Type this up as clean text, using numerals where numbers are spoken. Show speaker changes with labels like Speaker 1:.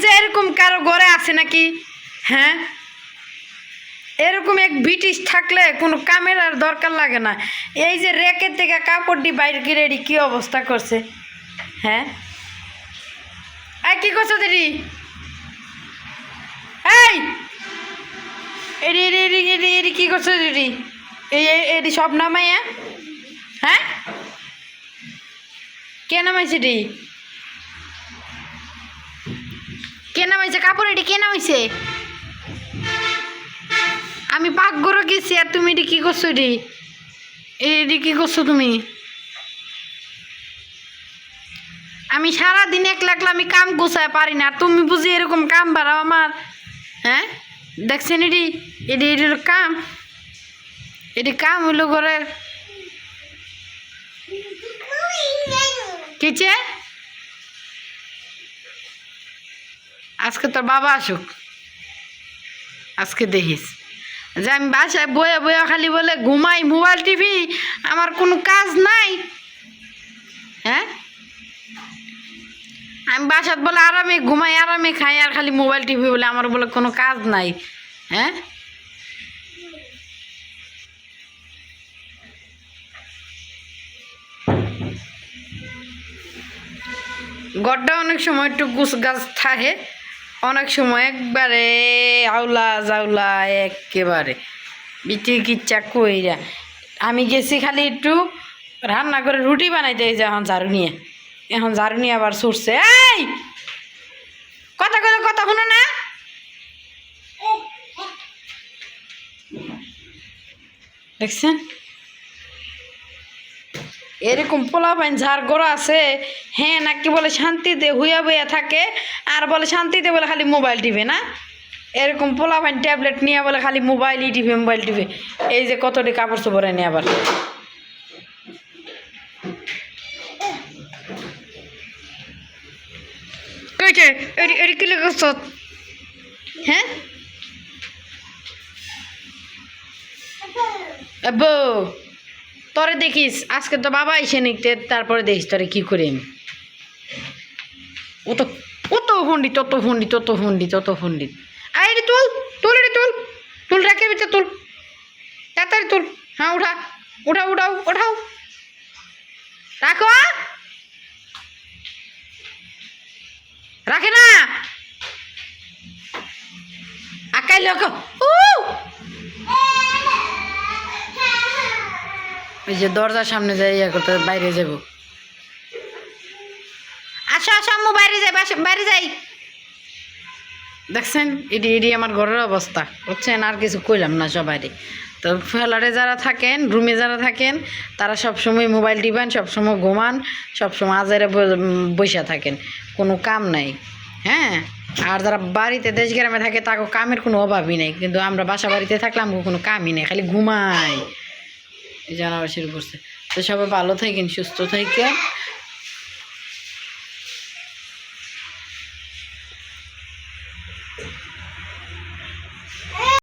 Speaker 1: যে এরকম কারো ঘরে আছে নাকি? হ্যাঁ, এরকম এক ব্রিটিশ থাকলে কোনো কামের আর দরকার লাগে না। এই যে রেকের থেকে কাপড় দিয়ে বাইরে গিয়ে রেডি কী অবস্থা করছে। হ্যাঁ, আর কি করছো দিদি? এই এডি এডি এডি এডি এডি কী করছো দিদি? এডি সব নামাইয়া? হ্যাঁ, কে নামাইছে ডি? কে নামাইছে কাপড়? এটি কে নামাইছে? আমি পাকঘরে গেছি আর তুমি এটি কী করছো? এটি কী করছো তুমি? আমি সারাদিন একলা একলা আমি কাম গোছায় পারি না, আর তুমি বুঝি এরকম কাম বাড়াও আমার। হ্যাঁ, দেখছেন এটি এটি এটির কাম, এটি কাম হইলো ঘরের। কিছে আজকে তোর বাবা আসুক, আজকে দেখিস যে আমি বাসায় বয়ে বয়ে খালি বলে ঘুমাই, মোবাইল টিভি, আমার কোনো কাজ নাই। হ্যাঁ, আমি বাসাত বলে আরামে ঘুমাই, আরামে খাই, আর খালি মোবাইল টিভি বলে আমার বলে কোনো কাজ নাই। হ্যাঁ, গড্ডা অনেক সময় একটু গুছ গাছ থাকে, অনেক সময় একবারে আউলা জাউলা একেবারে বিটি কিচ্ছা কইরা। আমি গেছি খালি একটু রান্না করে রুটি বানাইতে, এই যে এখন ঝাড়ু নিয়ে, এখন ঝাড়ু নিয়ে আবার ছুটছে। এই কথা করে কথা শুনো না? দেখছেন এরকম পোলাপাইন ঝাড় গড়া আছে। হ্যাঁ, নাকি বলে শান্তিতে হুইয়া বইয়া থাকে, আর বলে শান্তিতে বলে খালি মোবাইল টিভে না। এরকম পোলাপাইন ট্যাবলেট নিয়ে বলে খালি মোবাইলই টিভে, মোবাইল টিভে। এই যে কতটি কাপড় চোপড় এনে আবার কইছে এটি কি লেগেছ? হ্যাঁ, আব্বু তোরে দেখিস আজকে তো বাবা এসে নিতে, তারপরে দেখিস তোরে কি করে আমি। ও তো অত ফন্ডিত, তত ফন্ডিত, তত ফন্ডিত, তত ফন্ডিত। আর এটি তুল তুল, এটি তুল, তুল রাখে ভিতরে তুল, তাড়াতাড়ি তুল। হ্যাঁ, উঠা উঠাও উঠাও উঠাও, রাখো, রাখে না আকাই লোক। ওই যে দরজার সামনে যাই ইয়া করতে, বাইরে যাব। আসো আসো আম্মু, বাইরে যাই, বাইরে যাই। দেখছেন এডি এডি আমার ঘরের অবস্থা, বুঝছেন? আর কিছু কইলাম না সবাইরে। তো ফ্ল্যাটে যারা থাকেন, রুমে যারা থাকেন, তারা সবসময় মোবাইল টিপান, সবসময় ঘুমান, সবসময় আজারে বসে থাকেন, কোনো কাম নাই। হ্যাঁ, আর যারা বাড়িতে দেশ গ্রামে থাকে তাকে কামের কোনো অভাবই নেই, কিন্তু আমরা বাসা বাড়িতে থাকলাম কোনো কামই নেই, খালি ঘুমাই। এই জানাবার শুরু করছে। তো সবাই ভালো থাকেন, সুস্থ থাকেন।